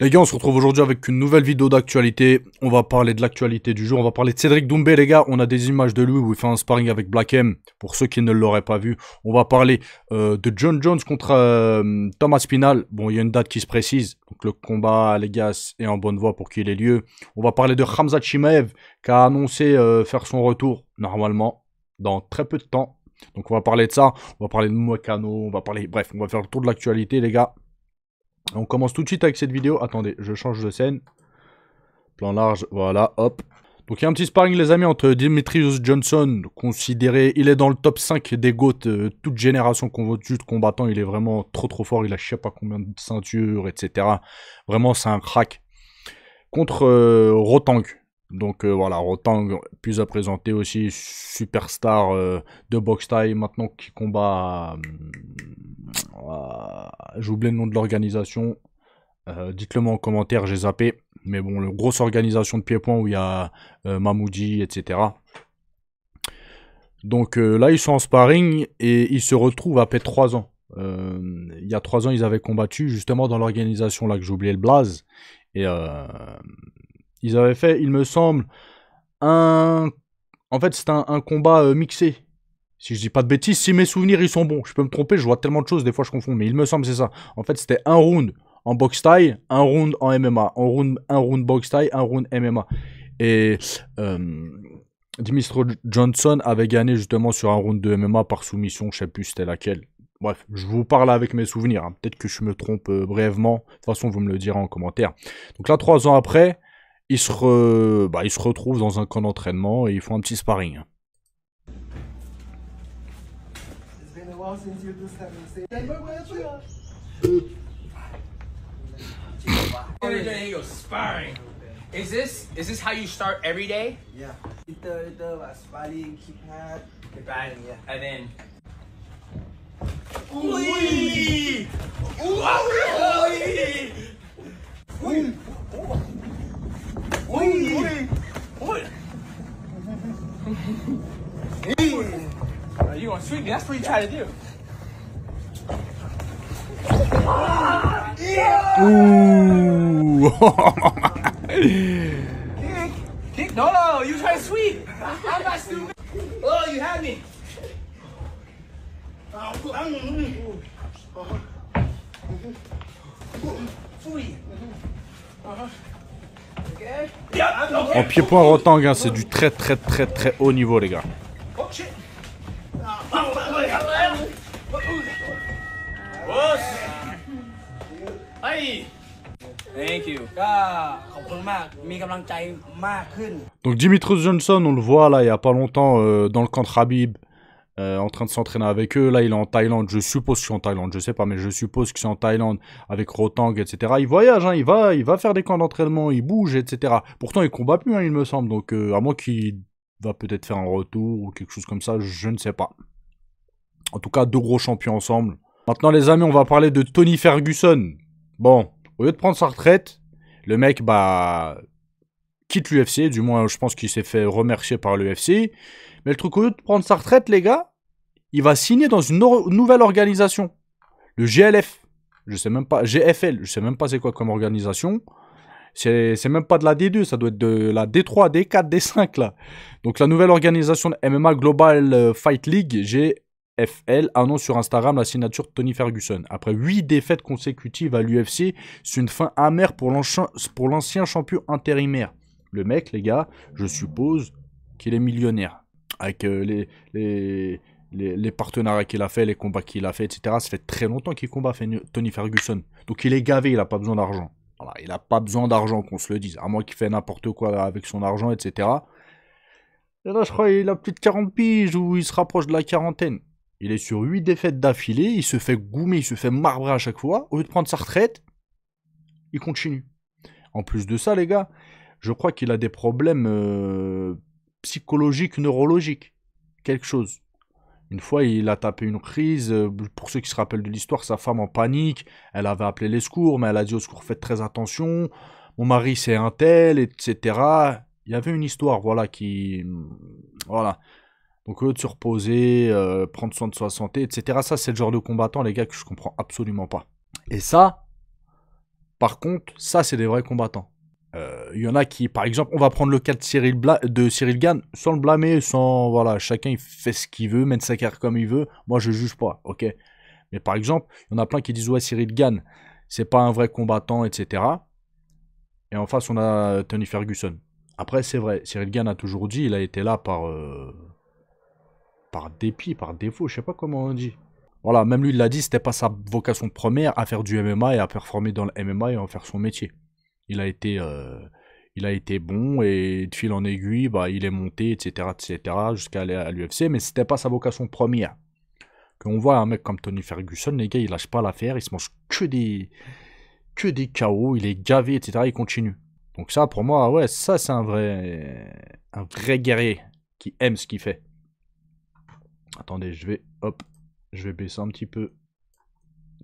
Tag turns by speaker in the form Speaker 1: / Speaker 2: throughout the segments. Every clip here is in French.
Speaker 1: Les gars, on se retrouve aujourd'hui avec une nouvelle vidéo d'actualité. On va parler de l'actualité du jour. On va parler de Cédric Doumbé, les gars. On a des images de lui où il fait un sparring avec Black M. Pour ceux qui ne l'auraient pas vu. On va parler de John Jones contre Thomas Spinal. Bon, il y a une date qui se précise. Donc le combat, les gars, est en bonne voie pour qu'il ait lieu. On va parler de Khamzat Chimaev qui a annoncé faire son retour, normalement, dans très peu de temps. Donc on va parler de ça. On va parler de Moicano. On va parler... Bref, on va faire le tour de l'actualité, les gars. On commence tout de suite avec cette vidéo. Attendez, je change de scène. Plan large, voilà, hop. Donc il y a un petit sparring, les amis, entre Demetrious Johnson, considéré, il est dans le top 5 des GOAT, toute génération convaincue de combattant. Il est vraiment trop fort, il a je sais pas combien de ceintures, etc. Vraiment, c'est un crack. Contre Rotang. Donc voilà, Rotang, plus à présenter aussi, superstar de boxe Thai, maintenant qui combat... j'ai oublié le nom de l'organisation. Dites-le moi en commentaire, j'ai zappé. Mais bon, une grosse organisation de pied-point où il y a Mamoudi, etc. Donc là, ils sont en sparring et ils se retrouvent après 3 ans. Il y a 3 ans, ils avaient combattu justement dans l'organisation là que j'ai oublié le blaze. Et ils avaient fait, il me semble, en fait, c'était un combat mixé. Si je dis pas de bêtises, si mes souvenirs ils sont bons, je peux me tromper, je vois tellement de choses, des fois je confonds, mais il me semble que c'est ça. En fait, c'était un round en boxe Thai, un round en MMA, un round boxe Thai, un round MMA. Et Demetrious Johnson avait gagné justement sur un round de MMA par soumission, je sais plus c'était laquelle. Bref, je vous parle avec mes souvenirs, hein. Peut-être que je me trompe brièvement, de toute façon vous me le direz en commentaire. Donc là, 3 ans après, ils se retrouvent dans un camp d'entraînement et ils font un petit sparring.
Speaker 2: Since you just haven't seen.
Speaker 3: Every day you go sparring. Is this how you start every day?
Speaker 2: Yeah. Ito, sparring, keep pad.
Speaker 3: Keep batting, yeah. And then.
Speaker 2: Uy!
Speaker 3: You gonna sweep me? That's what you try to do.
Speaker 1: Ouh.
Speaker 3: Kick? No, you try to sweep. I'm not stupid. Oh, you had me. Okay.
Speaker 1: En pied-point Rotang, hein, c'est du très haut niveau, les gars.
Speaker 3: Oh shit. Hey. Thank you.
Speaker 2: ขอบคุณมากมีกำลังใจมากขึ้น
Speaker 1: Donc Demetrious Johnson, on le voit là, il y a pas longtemps, dans le camp de Khabib, en train de s'entraîner avec eux. Là, il est en Thaïlande, je suppose qu'il est en Thaïlande, je sais pas, mais je suppose qu'il est en Thaïlande avec Rotang, etc. Il voyage, hein, il va faire des camps d'entraînement, il bouge, etc. Pourtant, il combat plus, hein, il me semble, donc à moins qu'il va peut-être faire un retour ou quelque chose comme ça, je ne sais pas. En tout cas, 2 gros champions ensemble. Maintenant, les amis, on va parler de Tony Ferguson. Bon, au lieu de prendre sa retraite, le mec, quitte l'UFC. Du moins, je pense qu'il s'est fait remercier par l'UFC. Mais le truc, au lieu de prendre sa retraite, les gars, il va signer dans une nouvelle organisation. Le GLF. Je sais même pas. GFL. Je sais même pas c'est quoi comme organisation. C'est même pas de la D2. Ça doit être de la D3, D4, D5, là. Donc, la nouvelle organisation de MMA Global Fight League, GFL, annonce sur Instagram la signature de Tony Ferguson. Après 8 défaites consécutives à l'UFC, c'est une fin amère pour l'ancien champion intérimaire. Le mec, les gars, je suppose qu'il est millionnaire. Avec les partenariats qu'il a fait, les combats qu'il a fait, etc. Ça fait très longtemps qu'il combat Tony Ferguson. Donc il est gavé, il n'a pas besoin d'argent. Voilà, il n'a pas besoin d'argent, qu'on se le dise. À moins qu'il fait n'importe quoi avec son argent, etc. Et là, je crois qu'il a plus de 40 piges ou il se rapproche de la quarantaine. Il est sur 8 défaites d'affilée, il se fait goumer, il se fait marbrer à chaque fois. Au lieu de prendre sa retraite, il continue. En plus de ça, les gars, je crois qu'il a des problèmes psychologiques, neurologiques. Quelque chose. Une fois, il a tapé une crise. Pour ceux qui se rappellent de l'histoire, sa femme en panique. Elle avait appelé les secours, mais elle a dit au secours, faites très attention. Mon mari, c'est un tel, etc. Il y avait une histoire, voilà, qui... Voilà. Donc, au lieu de se reposer, prendre soin de sa santé, etc. Ça, c'est le genre de combattant, les gars, que je comprends absolument pas. Et ça, Par contre, ça, c'est des vrais combattants. Il y en a qui, par exemple, on va prendre le cas de Cyril Gane, sans le blâmer, sans, voilà, chacun il fait ce qu'il veut, mène sa carrière comme il veut. Moi, je juge pas, ok. Mais par exemple, il y en a plein qui disent, ouais, Cyril Gane, c'est pas un vrai combattant, etc. Et en face, on a Tony Ferguson. Après, c'est vrai, Cyril Gane a toujours dit, il a été là par dépit, par défaut, je sais pas comment on dit. Voilà, même lui, il l'a dit, c'était pas sa vocation première à faire du MMA et à performer dans le MMA et à en faire son métier. Il a été bon et de fil en aiguille, bah, il est monté, etc., jusqu'à aller à l'UFC, mais c'était pas sa vocation première. Quand on voit un mec comme Tony Ferguson, les gars, il lâche pas l'affaire, il se mange que des KO, il est gavé, etc., il continue. Donc ça, pour moi, ouais, ça, c'est un vrai guerrier qui aime ce qu'il fait. Attendez, je vais baisser un petit peu.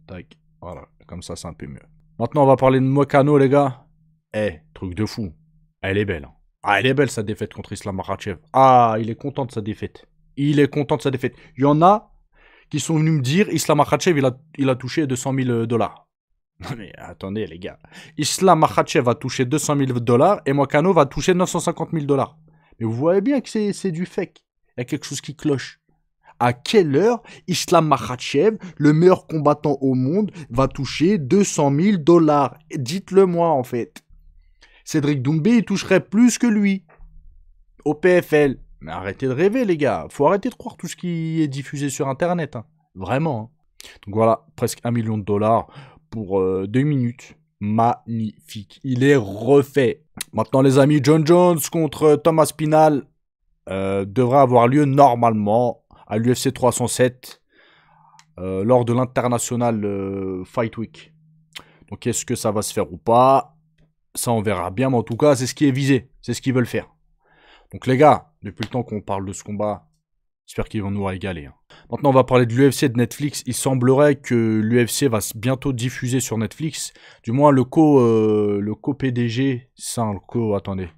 Speaker 1: Tac, voilà, comme ça, c'est un peu mieux. Maintenant, on va parler de Moicano, les gars. Truc de fou. Elle est belle. Ah, elle est belle, sa défaite contre Islam Makhachev. Ah, il est content de sa défaite. Il y en a qui sont venus me dire, Islam Makhachev, il a touché 200 000 $. Non mais attendez, les gars. Islam Makhachev va toucher 200 000 $ et Moicano va toucher 950 000 $. Mais vous voyez bien que c'est du fake. Il y a quelque chose qui cloche. À quelle heure Islam Makhachev, le meilleur combattant au monde, va toucher 200 000 $? Dites-le moi, en fait. Cédric Doumbé, il toucherait plus que lui. Au PFL. Mais arrêtez de rêver, les gars. Faut arrêter de croire tout ce qui est diffusé sur Internet. Hein. Vraiment. Hein. Donc voilà, presque 1 million de $. Pour 2 minutes. Magnifique. Il est refait. Maintenant, les amis, John Jones contre Thomas Pinal devra avoir lieu normalement à l'UFC 307 lors de l'International Fight Week. Donc, est-ce que ça va se faire ou pas? Ça, on verra bien. Mais en tout cas, c'est ce qui est visé. C'est ce qu'ils veulent faire. Donc, les gars, depuis le temps qu'on parle de ce combat, j'espère qu'ils vont nous régaler. Hein. Maintenant, on va parler de l'UFC de Netflix. Il semblerait que l'UFC va bientôt diffuser sur Netflix. Du moins, le co-PDG, attendez.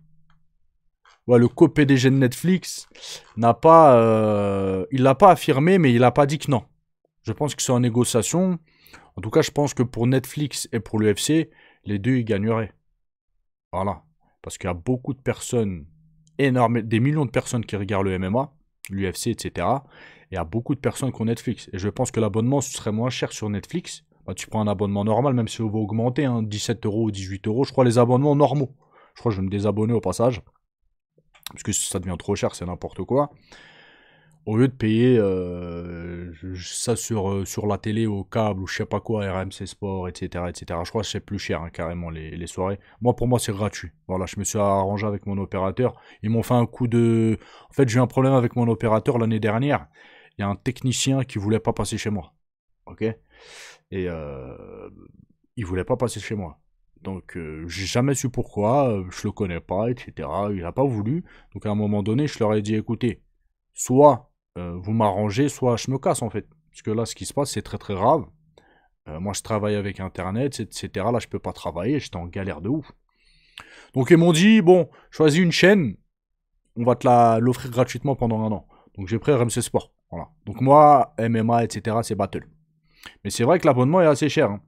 Speaker 1: Ouais, le co-PDG de Netflix n'a pas... il l'a pas affirmé, mais il n'a pas dit que non. Je pense que c'est en négociation. En tout cas, je pense que pour Netflix et pour l'UFC, les deux, ils gagneraient. Voilà. Parce qu'il y a beaucoup de personnes, des millions de personnes qui regardent le MMA, l'UFC, etc. Et il y a beaucoup de personnes qui ont Netflix. Et je pense que l'abonnement serait moins cher sur Netflix. Bah, tu prends un abonnement normal, même si on va augmenter, hein, 17 € ou 18 €. Je crois les abonnements normaux. Je crois que je vais me désabonner au passage. Parce que ça devient trop cher, c'est n'importe quoi. Au lieu de payer ça sur la télé, au câble, ou je sais pas quoi, RMC Sport, etc. etc. Je crois que c'est plus cher, hein, carrément, les soirées. Pour moi, c'est gratuit. Voilà, je me suis arrangé avec mon opérateur. Ils m'ont fait un coup de... En fait, j'ai eu un problème avec mon opérateur l'année dernière. Il y a un technicien qui voulait pas passer chez moi. Ok? Et il voulait pas passer chez moi. Donc, j'ai jamais su pourquoi, je le connais pas, etc. Il a pas voulu. Donc, à un moment donné, je leur ai dit, écoutez, soit vous m'arrangez, soit je me casse, en fait. Parce que là, ce qui se passe, c'est très, très grave. Moi, je travaille avec Internet, etc. Là, je peux pas travailler, j'étais en galère de ouf. Donc, ils m'ont dit, bon, choisis une chaîne, on va te l'offrir gratuitement pendant 1 an. Donc, j'ai pris RMC Sport. Voilà. Donc, moi, MMA, etc., c'est battle. Mais c'est vrai que l'abonnement est assez cher, hein.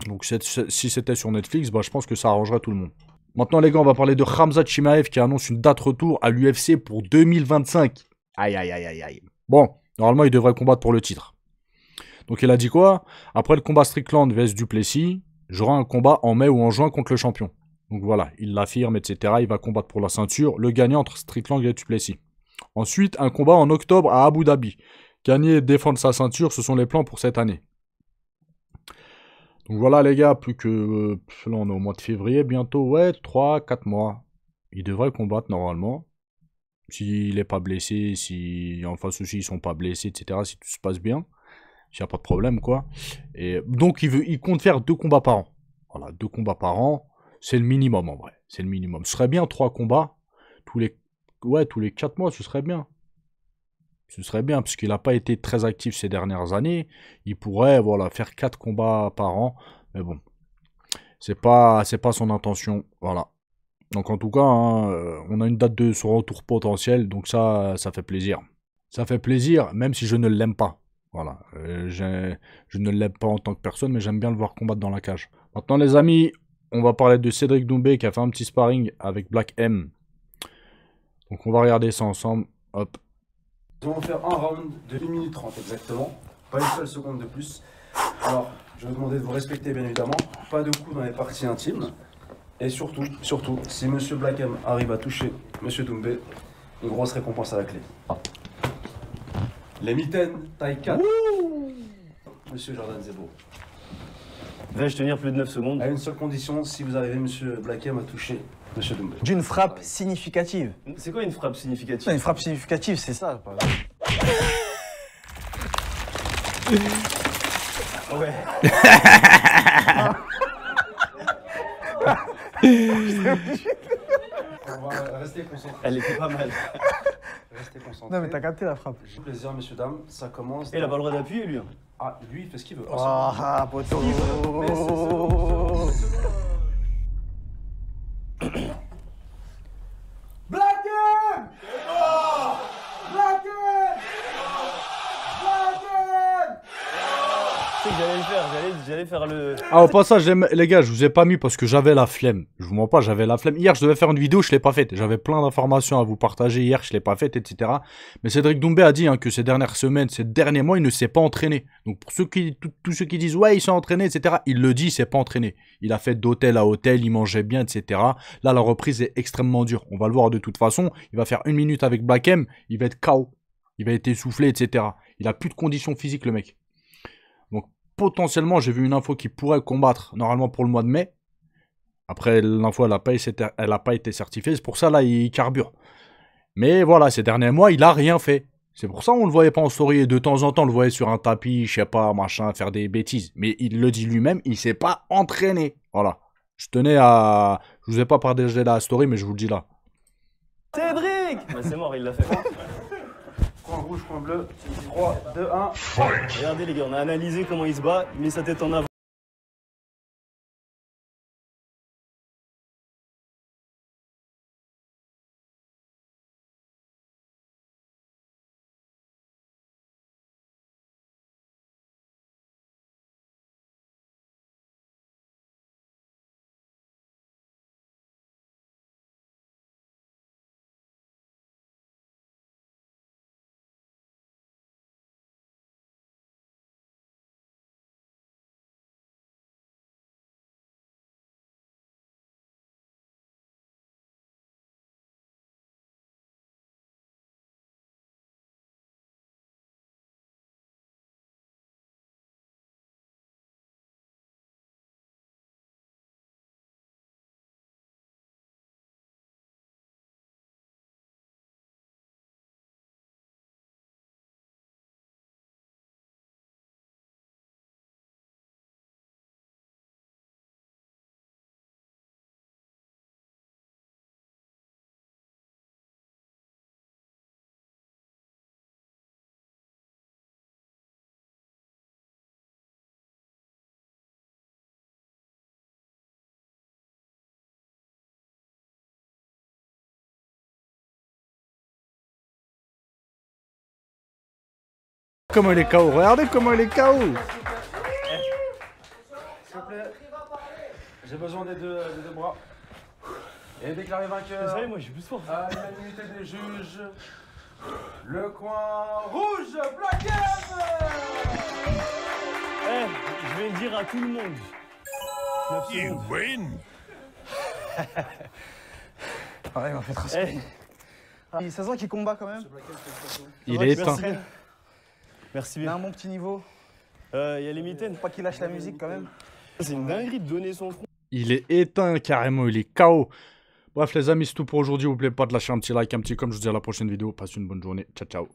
Speaker 1: Donc si c'était sur Netflix, bah, je pense que ça arrangerait tout le monde. Maintenant les gars, on va parler de Khamzat Chimaev qui annonce une date retour à l'UFC pour 2025. Aïe aïe aïe aïe aïe. Bon, normalement il devrait combattre pour le titre. Donc il a dit quoi? Après le combat Strickland vs Duplessis, j'aurai un combat en mai ou en juin contre le champion. Donc voilà, il l'affirme, etc. Il va combattre pour la ceinture, le gagnant entre Strickland et Duplessis. Ensuite, un combat en octobre à Abu Dhabi. Gagner et défendre sa ceinture, ce sont les plans pour cette année. Donc voilà les gars, plus que... là on est au mois de février bientôt, ouais, 3-4 mois. Il devrait combattre normalement. S'il n'est pas blessé, si en face aussi ils sont pas blessés, etc. Si tout se passe bien. S'il n'y a pas de problème quoi. Et donc il compte faire 2 combats par an. Voilà, 2 combats par an. C'est le minimum en vrai. C'est le minimum. Ce serait bien 3 combats. Tous les 4 mois, ce serait bien. Ce serait bien, parce qu'il n'a pas été très actif ces dernières années. Il pourrait faire 4 combats par an. Mais bon, c'est pas son intention. Voilà. Donc en tout cas, hein, on a une date de son retour potentiel. Donc ça fait plaisir. Ça fait plaisir, même si je ne l'aime pas. Voilà. Je ne l'aime pas en tant que personne, mais j'aime bien le voir combattre dans la cage. Maintenant les amis, on va parler de Cédric Doumbé qui a fait un petit sparring avec Black M. Donc on va regarder ça ensemble. Hop.
Speaker 4: Nous allons faire un round de 1 minute 30 exactement. Pas une seule seconde de plus. Alors, je vais vous demander de vous respecter bien évidemment. Pas de coups dans les parties intimes. Et surtout, si Monsieur Black M arrive à toucher Monsieur Doumbé, une grosse récompense à la clé. Les mitaines, taille 4. Monsieur Jordan Zebo.
Speaker 5: Vais-je tenir plus de 9 secondes?
Speaker 4: À une seule condition, si vous arrivez, Monsieur Black M, à toucher Monsieur Doumbé.
Speaker 6: D'une frappe significative.
Speaker 5: C'est quoi une frappe significative?
Speaker 6: Une frappe significative, c'est ça.
Speaker 5: Ouais.
Speaker 4: On va rester concentré.
Speaker 5: Elle était pas mal.
Speaker 4: Restez concentré.
Speaker 6: Non mais t'as capté la frappe.
Speaker 4: J'ai plaisir, messieurs, dames. Ça commence.
Speaker 5: Et il a pas le droit d'appuyer, lui.
Speaker 4: Ah, lui, il fait ce qu'il veut.
Speaker 6: Ah, poteau.
Speaker 3: Black M! Black M! Black M!
Speaker 5: Tu sais que j'allais le faire, j'allais faire le...
Speaker 1: Ah, au passage, les gars, je vous ai pas mis parce que j'avais la flemme. Je vous mens pas, j'avais la flemme. Hier, je devais faire une vidéo, je l'ai pas faite. J'avais plein d'informations à vous partager hier, je l'ai pas faite, etc. Mais Cédric Doumbé a dit que ces dernières semaines, ces derniers mois, il ne s'est pas entraîné. Donc, pour ceux tous ceux qui disent, ouais, il s'est entraîné, etc., il le dit, il s'est pas entraîné. Il a fait d'hôtel à hôtel, il mangeait bien, etc. Là, la reprise est extrêmement dure. On va le voir de toute façon. Il va faire 1 minute avec Black M, il va être KO. Il va être essoufflé, etc. Il a plus de conditions physiques, le mec. Donc, potentiellement, j'ai vu une info qui pourrait combattre normalement pour le mois de mai. Après, l'info, elle n'a pas été certifiée. C'est pour ça, là, il carbure. Mais voilà, ces derniers mois, il a rien fait. C'est pour ça qu'on le voyait pas en story. Et de temps en temps, on le voyait sur un tapis, je sais pas, machin, faire des bêtises. Mais il le dit lui-même, il s'est pas entraîné. Voilà. Je tenais à... Je vous ai pas partagé la story, mais je vous le dis là.
Speaker 5: Cédric! Bah, c'est mort, il l'a fait.
Speaker 4: Coin rouge, coin bleu. 3, 2, 1.
Speaker 5: Regardez les gars, on a analysé comment il se bat, mis sa tête en avant.
Speaker 1: Comment il est KO. Regardez comment il est KO.
Speaker 4: S'il vous plaît. J'ai besoin des deux bras. Et déclaré vainqueur.
Speaker 5: Vous savez, moi, j'ai plus fort.
Speaker 4: À l'unanimité des juges. Le coin rouge, Black M!
Speaker 5: Eh, je vais le dire à tout le monde. 9 secondes.
Speaker 6: Ah, il m'a fait trop.
Speaker 5: Eh,
Speaker 6: Ça sent qu'il combat quand même.
Speaker 1: Il est éteint.
Speaker 5: Merci
Speaker 6: Il a
Speaker 5: bien.
Speaker 6: un bon petit niveau.
Speaker 5: Il y a les mitaines.
Speaker 6: Faut pas qu'il lâche la musique quand même.
Speaker 5: C'est une dinguerie de donner son front.
Speaker 1: Il est éteint carrément, il est KO. Bref les amis, c'est tout pour aujourd'hui. N'oubliez pas de lâcher un petit like, un petit comme. Je vous dis à la prochaine vidéo. Passez une bonne journée. Ciao, ciao.